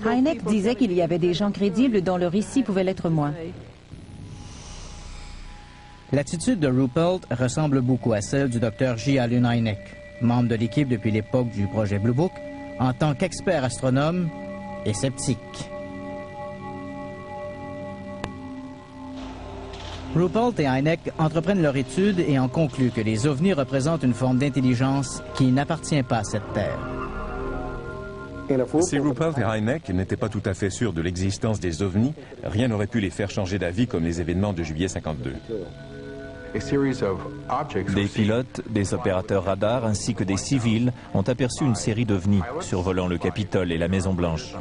Hynek disait qu'il y avait des gens crédibles dont le récit pouvait l'être moins. L'attitude de Ruppelt ressemble beaucoup à celle du Dr J. Allen Hynek, membre de l'équipe depuis l'époque du projet Blue Book, en tant qu'expert astronome et sceptique. Ruppelt et Hynek entreprennent leur étude et en concluent que les ovnis représentent une forme d'intelligence qui n'appartient pas à cette Terre. Si Ruppelt et Hynek n'étaient pas tout à fait sûrs de l'existence des ovnis, rien n'aurait pu les faire changer d'avis comme les événements de juillet 52. Des pilotes, des opérateurs radars ainsi que des civils ont aperçu une série d'ovnis survolant le Capitole et la Maison-Blanche.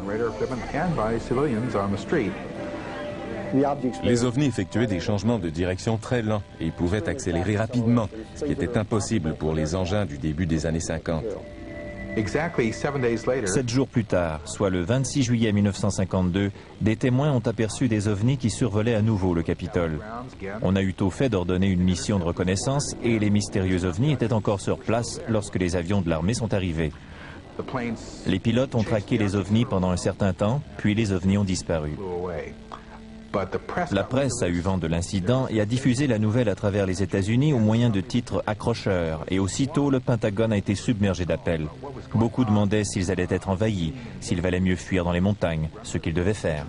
Les ovnis effectuaient des changements de direction très lents et pouvaient accélérer rapidement, ce qui était impossible pour les engins du début des années 50. 7 jours plus tard, soit le 26 juillet 1952, des témoins ont aperçu des ovnis qui survolaient à nouveau le Capitole. On a eu tôt fait d'ordonner une mission de reconnaissance et les mystérieux ovnis étaient encore sur place lorsque les avions de l'armée sont arrivés. Les pilotes ont traqué les ovnis pendant un certain temps, puis les ovnis ont disparu. La presse a eu vent de l'incident et a diffusé la nouvelle à travers les États-Unis au moyen de titres accrocheurs. Et aussitôt, le Pentagone a été submergé d'appels. Beaucoup demandaient s'ils allaient être envahis, s'il valait mieux fuir dans les montagnes, ce qu'ils devaient faire.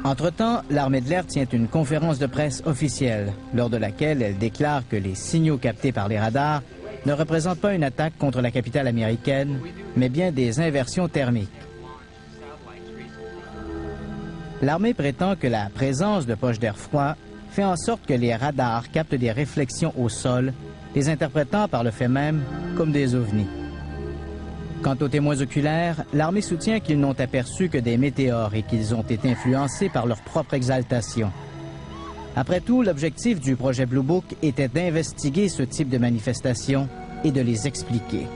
Entre-temps, l'armée de l'air tient une conférence de presse officielle, lors de laquelle elle déclare que les signaux captés par les radars ne représentent pas une attaque contre la capitale américaine, mais bien des inversions thermiques. L'armée prétend que la présence de poches d'air froid fait en sorte que les radars captent des réflexions au sol, les interprétant par le fait même comme des ovnis. Quant aux témoins oculaires, l'armée soutient qu'ils n'ont aperçu que des météores et qu'ils ont été influencés par leur propre exaltation. Après tout, l'objectif du projet Blue Book était d'investiguer ce type de manifestations et de les expliquer.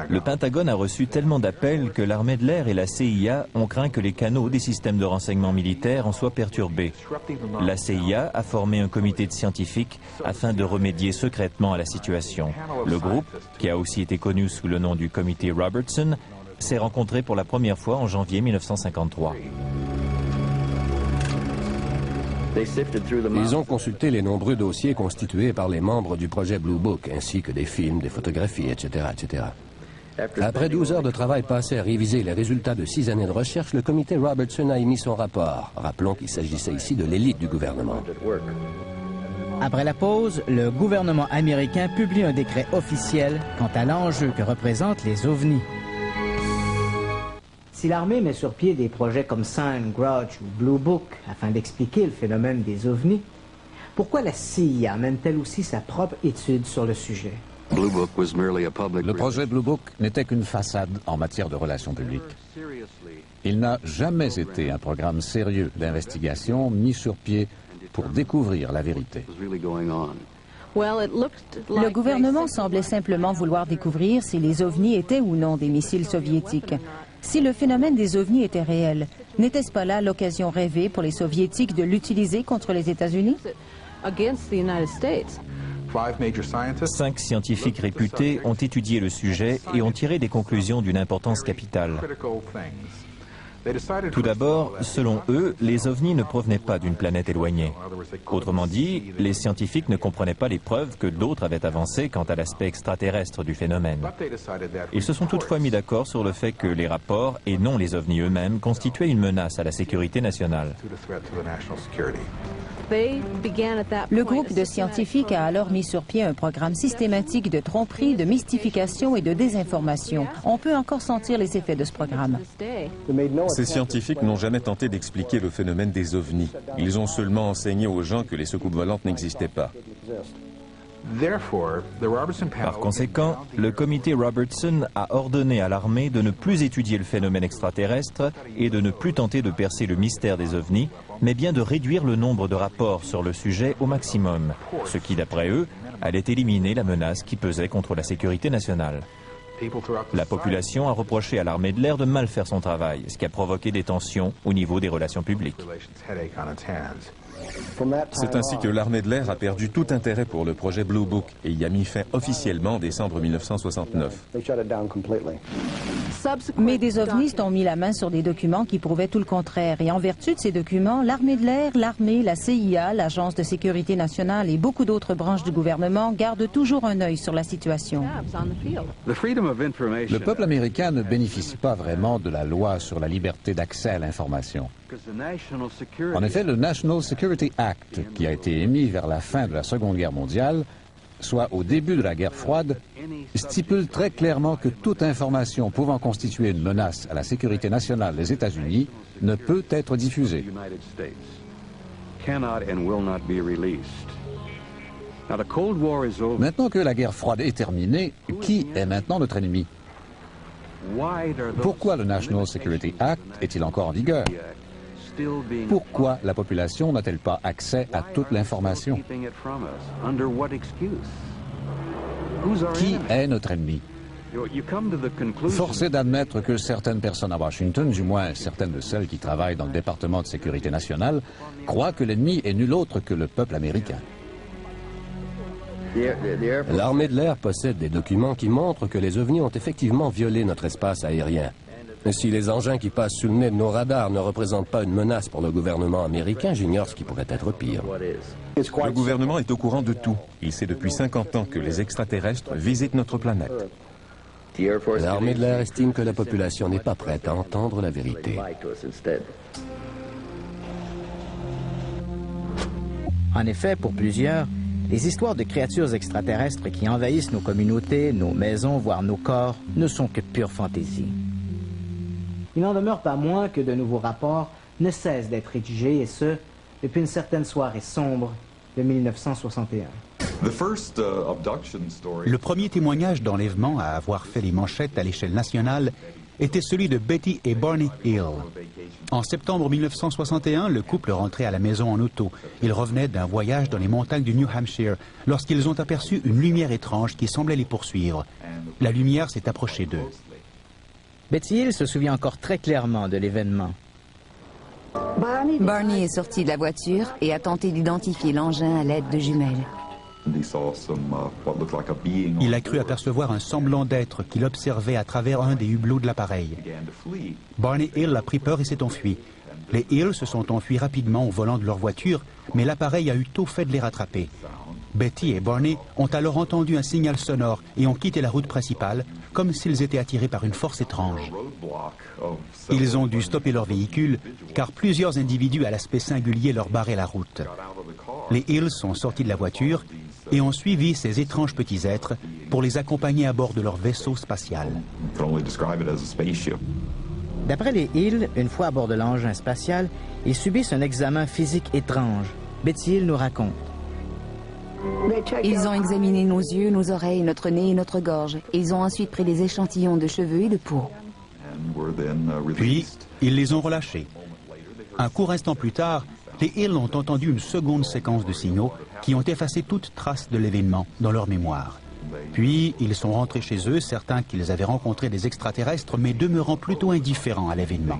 Le Pentagone a reçu tellement d'appels que l'armée de l'air et la CIA ont craint que les canaux des systèmes de renseignement militaires en soient perturbés. La CIA a formé un comité de scientifiques afin de remédier secrètement à la situation. Le groupe, qui a aussi été connu sous le nom du comité Robertson, s'est rencontré pour la première fois en janvier 1953. Ils ont consulté les nombreux dossiers constitués par les membres du projet Blue Book, ainsi que des films, des photographies, etc., etc. Après 12 heures de travail passées à réviser les résultats de 6 années de recherche, le comité Robertson a émis son rapport. Rappelons qu'il s'agissait ici de l'élite du gouvernement. Après la pause, le gouvernement américain publie un décret officiel quant à l'enjeu que représentent les ovnis. Si l'armée met sur pied des projets comme Sign, Grudge ou Blue Book afin d'expliquer le phénomène des ovnis, pourquoi la CIA mène-t-elle aussi sa propre étude sur le sujet? Le projet Blue Book n'était qu'une façade en matière de relations publiques. Il n'a jamais été un programme sérieux d'investigation mis sur pied pour découvrir la vérité. Le gouvernement semblait simplement vouloir découvrir si les ovnis étaient ou non des missiles soviétiques. Si le phénomène des ovnis était réel, n'était-ce pas là l'occasion rêvée pour les soviétiques de l'utiliser contre les États-Unis? 5 scientifiques réputés ont étudié le sujet et ont tiré des conclusions d'une importance capitale. Tout d'abord, selon eux, les ovnis ne provenaient pas d'une planète éloignée. Autrement dit, les scientifiques ne comprenaient pas les preuves que d'autres avaient avancées quant à l'aspect extraterrestre du phénomène. Ils se sont toutefois mis d'accord sur le fait que les rapports, et non les ovnis eux-mêmes, constituaient une menace à la sécurité nationale. Le groupe de scientifiques a alors mis sur pied un programme systématique de tromperie, de mystification et de désinformation. On peut encore sentir les effets de ce programme. Ces scientifiques n'ont jamais tenté d'expliquer le phénomène des ovnis. Ils ont seulement enseigné aux gens que les soucoupes volantes n'existaient pas. Par conséquent, le comité Robertson a ordonné à l'armée de ne plus étudier le phénomène extraterrestre et de ne plus tenter de percer le mystère des ovnis, mais bien de réduire le nombre de rapports sur le sujet au maximum, ce qui, d'après eux, allait éliminer la menace qui pesait contre la sécurité nationale. La population a reproché à l'armée de l'air de mal faire son travail, ce qui a provoqué des tensions au niveau des relations publiques. C'est ainsi que l'armée de l'air a perdu tout intérêt pour le projet Blue Book et y a mis fin officiellement en décembre 1969. Mais des ovnistes ont mis la main sur des documents qui prouvaient tout le contraire. Et en vertu de ces documents, l'armée de l'air, l'armée, la CIA, l'Agence de sécurité nationale et beaucoup d'autres branches du gouvernement gardent toujours un œil sur la situation. Le peuple américain ne bénéficie pas vraiment de la loi sur la liberté d'accès à l'information. En effet, le National Security Act, qui a été émis vers la fin de la Seconde Guerre mondiale, soit au début de la guerre froide, stipule très clairement que toute information pouvant constituer une menace à la sécurité nationale des États-Unis ne peut être diffusée. Maintenant que la guerre froide est terminée, qui est maintenant notre ennemi? Pourquoi le National Security Act est-il encore en vigueur? Pourquoi la population n'a-t-elle pas accès à toute l'information? Qui est notre ennemi? Force est d'admettre que certaines personnes à Washington, du moins certaines de celles qui travaillent dans le département de sécurité nationale, croient que l'ennemi est nul autre que le peuple américain. L'armée de l'air possède des documents qui montrent que les ovnis ont effectivement violé notre espace aérien. Si les engins qui passent sous le nez de nos radars ne représentent pas une menace pour le gouvernement américain, j'ignore ce qui pourrait être pire. Le gouvernement est au courant de tout. Il sait depuis 50 ans que les extraterrestres visitent notre planète. L'armée de l'air estime que la population n'est pas prête à entendre la vérité. En effet, pour plusieurs, les histoires de créatures extraterrestres qui envahissent nos communautés, nos maisons, voire nos corps, ne sont que pure fantaisie. Il n'en demeure pas moins que de nouveaux rapports ne cessent d'être rédigés, et ce, depuis une certaine soirée sombre de 1961. Le premier témoignage d'enlèvement à avoir fait les manchettes à l'échelle nationale était celui de Betty et Barney Hill. En septembre 1961, le couple rentrait à la maison en auto. Ils revenaient d'un voyage dans les montagnes du New Hampshire lorsqu'ils ont aperçu une lumière étrange qui semblait les poursuivre. La lumière s'est approchée d'eux. Betty Hill se souvient encore très clairement de l'événement. Barney est sorti de la voiture et a tenté d'identifier l'engin à l'aide de jumelles. Il a cru apercevoir un semblant d'être qu'il observait à travers un des hublots de l'appareil. Barney Hill a pris peur et s'est enfui. Les Hill se sont enfuis rapidement au volant de leur voiture, mais l'appareil a eu tôt fait de les rattraper. Betty et Barney ont alors entendu un signal sonore et ont quitté la route principale, comme s'ils étaient attirés par une force étrange. Ils ont dû stopper leur véhicule, car plusieurs individus à l'aspect singulier leur barraient la route. Les Hills sont sortis de la voiture et ont suivi ces étranges petits êtres pour les accompagner à bord de leur vaisseau spatial. D'après les Hill, une fois à bord de l'engin spatial, ils subissent un examen physique étrange. Betty Hill nous raconte. Ils ont examiné nos yeux, nos oreilles, notre nez et notre gorge. Ils ont ensuite pris des échantillons de cheveux et de peau. Puis, ils les ont relâchés. Un court instant plus tard, les Hill ont entendu une seconde séquence de signaux qui ont effacé toute trace de l'événement dans leur mémoire. Puis, ils sont rentrés chez eux, certains qu'ils avaient rencontré des extraterrestres, mais demeurant plutôt indifférents à l'événement.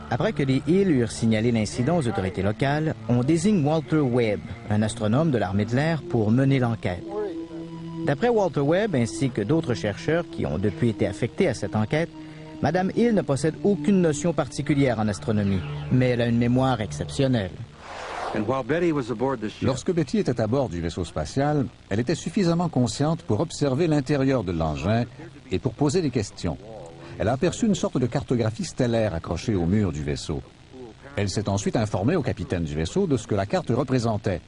Après que les Hill eurent signalé l'incident aux autorités locales, on désigne Walter Webb, un astronome de l'armée de l'air, pour mener l'enquête. D'après Walter Webb, ainsi que d'autres chercheurs qui ont depuis été affectés à cette enquête, Mme Hill ne possède aucune notion particulière en astronomie, mais elle a une mémoire exceptionnelle. Lorsque Betty était à bord du vaisseau spatial, elle était suffisamment consciente pour observer l'intérieur de l'engin et pour poser des questions. Elle a aperçu une sorte de cartographie stellaire accrochée au mur du vaisseau. Elle s'est ensuite informée au capitaine du vaisseau de ce que la carte représentait.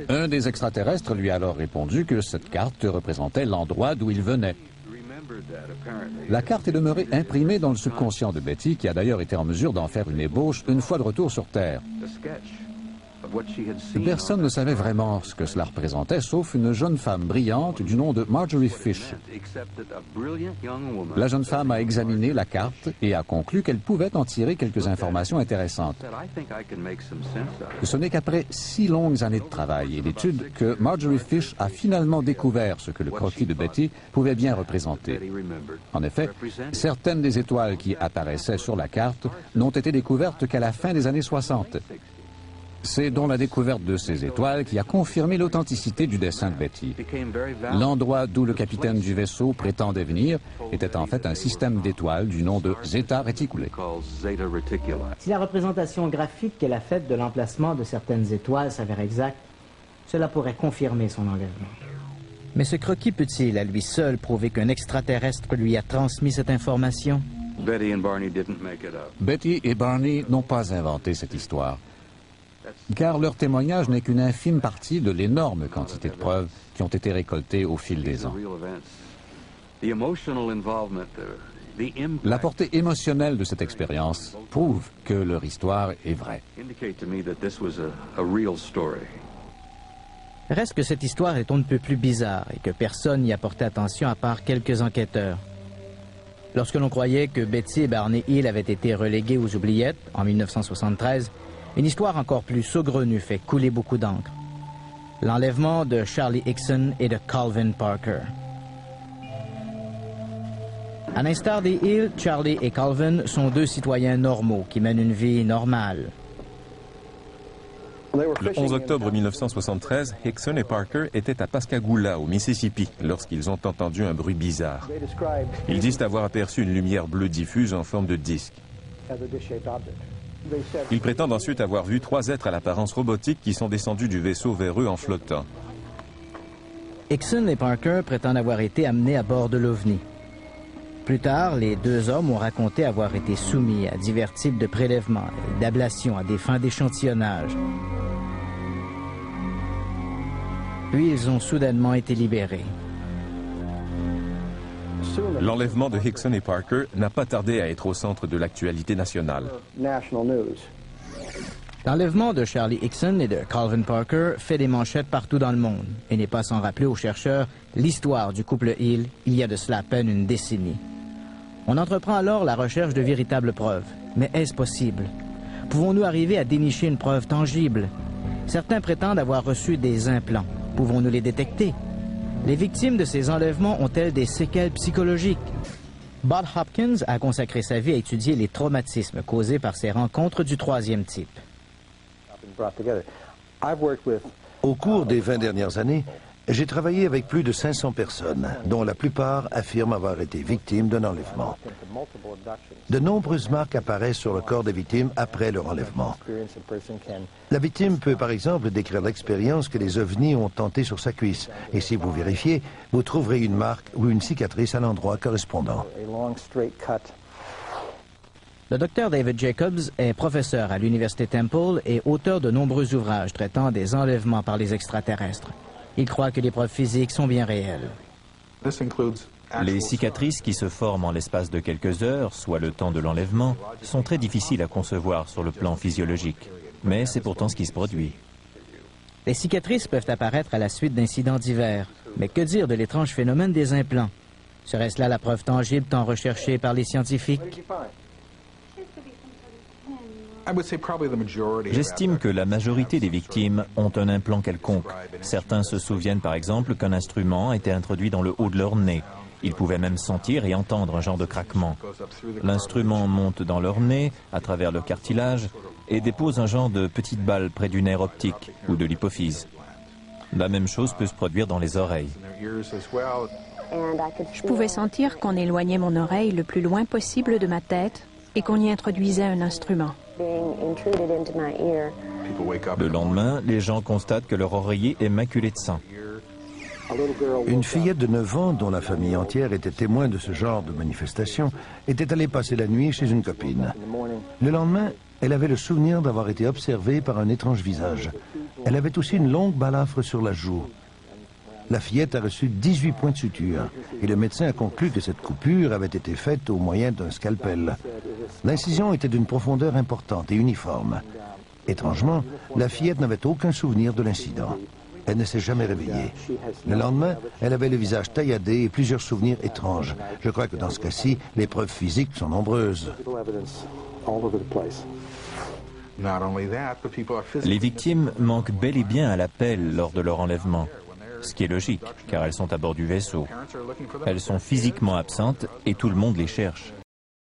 Un des extraterrestres lui a alors répondu que cette carte représentait l'endroit d'où il venait. La carte est demeurée imprimée dans le subconscient de Betty, qui a d'ailleurs été en mesure d'en faire une ébauche une fois de retour sur Terre. Personne ne savait vraiment ce que cela représentait, sauf une jeune femme brillante du nom de Marjorie Fish. La jeune femme a examiné la carte et a conclu qu'elle pouvait en tirer quelques informations intéressantes. Ce n'est qu'après 6 longues années de travail et d'études que Marjorie Fish a finalement découvert ce que le croquis de Betty pouvait bien représenter. En effet, certaines des étoiles qui apparaissaient sur la carte n'ont été découvertes qu'à la fin des années 60. C'est donc la découverte de ces étoiles qui a confirmé l'authenticité du dessin de Betty. L'endroit d'où le capitaine du vaisseau prétendait venir était en fait un système d'étoiles du nom de Zeta Reticulae. Si la représentation graphique qu'elle a faite de l'emplacement de certaines étoiles s'avère exacte, cela pourrait confirmer son enlèvement. Mais ce croquis peut-il à lui seul prouver qu'un extraterrestre lui a transmis cette information? Betty et Barney n'ont pas inventé cette histoire, car leur témoignage n'est qu'une infime partie de l'énorme quantité de preuves qui ont été récoltées au fil des ans. La portée émotionnelle de cette expérience prouve que leur histoire est vraie. Reste que cette histoire est on ne peut plus bizarre et que personne n'y a porté attention à part quelques enquêteurs. Lorsque l'on croyait que Betty et Barney Hill avaient été relégués aux oubliettes en 1973, une histoire encore plus saugrenue fait couler beaucoup d'encre. L'enlèvement de Charlie Hickson et de Calvin Parker. À l'instar des Hill, Charlie et Calvin sont 2 citoyens normaux qui mènent une vie normale. Le 11 octobre 1973, Hickson et Parker étaient à Pascagoula, au Mississippi, lorsqu'ils ont entendu un bruit bizarre. Ils disent avoir aperçu une lumière bleue diffuse en forme de disque. Ils prétendent ensuite avoir vu 3 êtres à l'apparence robotique qui sont descendus du vaisseau vers eux en flottant. Hickson et Parker prétendent avoir été amenés à bord de l'OVNI. Plus tard, les 2 hommes ont raconté avoir été soumis à divers types de prélèvements et d'ablations à des fins d'échantillonnage. Puis ils ont soudainement été libérés. L'enlèvement de Hickson et Parker n'a pas tardé à être au centre de l'actualité nationale. L'enlèvement de Charlie Hickson et de Calvin Parker fait des manchettes partout dans le monde et n'est pas sans rappeler aux chercheurs l'histoire du couple Hill il y a de cela à peine une décennie. On entreprend alors la recherche de véritables preuves. Mais est-ce possible? Pouvons-nous arriver à dénicher une preuve tangible? Certains prétendent avoir reçu des implants. Pouvons-nous les détecter? Les victimes de ces enlèvements ont-elles des séquelles psychologiques? Bob Hopkins a consacré sa vie à étudier les traumatismes causés par ces rencontres du 3e type. Au cours des 20 dernières années, j'ai travaillé avec plus de 500 personnes, dont la plupart affirment avoir été victimes d'un enlèvement. De nombreuses marques apparaissent sur le corps des victimes après leur enlèvement. La victime peut par exemple décrire l'expérience que les ovnis ont tenté sur sa cuisse, et si vous vérifiez, vous trouverez une marque ou une cicatrice à l'endroit correspondant. Le Dr David Jacobs est professeur à l'Université Temple et auteur de nombreux ouvrages traitant des enlèvements par les extraterrestres. Il croit que les preuves physiques sont bien réelles. Les cicatrices qui se forment en l'espace de quelques heures, soit le temps de l'enlèvement, sont très difficiles à concevoir sur le plan physiologique. Mais c'est pourtant ce qui se produit. Les cicatrices peuvent apparaître à la suite d'incidents divers. Mais que dire de l'étrange phénomène des implants? Serait-ce là la preuve tangible tant recherchée par les scientifiques? J'estime que la majorité des victimes ont un implant quelconque. Certains se souviennent par exemple qu'un instrument a été introduit dans le haut de leur nez. Ils pouvaient même sentir et entendre un genre de craquement. L'instrument monte dans leur nez, à travers le cartilage, et dépose un genre de petite balle près du nerf optique ou de l'hypophyse. La même chose peut se produire dans les oreilles. Je pouvais sentir qu'on éloignait mon oreille le plus loin possible de ma tête et qu'on y introduisait un instrument. Le lendemain, les gens constatent que leur oreiller est maculé de sang. Une fillette de 9 ans, dont la famille entière était témoin de ce genre de manifestation, était allée passer la nuit chez une copine. Le lendemain, elle avait le souvenir d'avoir été observée par un étrange visage. Elle avait aussi une longue balafre sur la joue. La fillette a reçu 18 points de suture et le médecin a conclu que cette coupure avait été faite au moyen d'un scalpel. L'incision était d'une profondeur importante et uniforme. Étrangement, la fillette n'avait aucun souvenir de l'incident. Elle ne s'est jamais réveillée. Le lendemain, elle avait le visage tailladé et plusieurs souvenirs étranges. Je crois que dans ce cas-ci, les preuves physiques sont nombreuses. Les victimes manquent bel et bien à l'appel lors de leur enlèvement. Ce qui est logique, car elles sont à bord du vaisseau. Elles sont physiquement absentes et tout le monde les cherche.